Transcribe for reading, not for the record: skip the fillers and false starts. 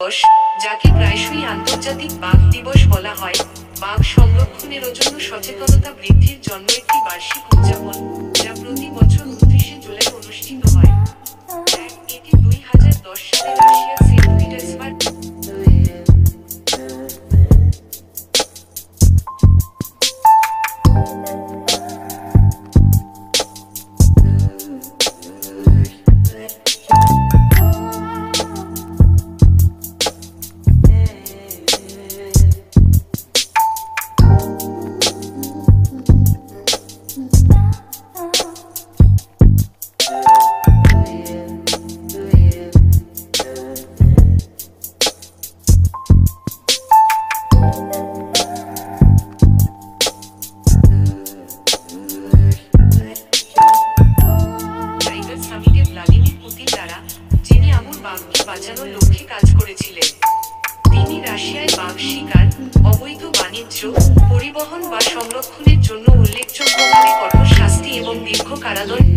দিবস, যাকে প্রায়শই আন্তর্জাতিক বাঘ দিবস বলা হয়, বাঘ সংরক্ষণের জন্য সচেতনতা বৃদ্ধির জন্য একটি বার্ষিক উদযাপন, যা প্রতি বছর 29শে জুলাই অনুষ্ঠিত হয়। এটি 2010 সালে রাশিয়ার সেন্ট পিটার্সবার্গ বাঁচানোর লক্ষ্যে কাজ করেছিলেন। তিনি রাশিয়ায় বাঘ শিকার, অবৈধ বাণিজ্য, পরিবহন বা সংরক্ষণের জন্য উল্লেখযোগ্যভাবে কঠোর শাস্তি এবং দীর্ঘ কারাদণ্ড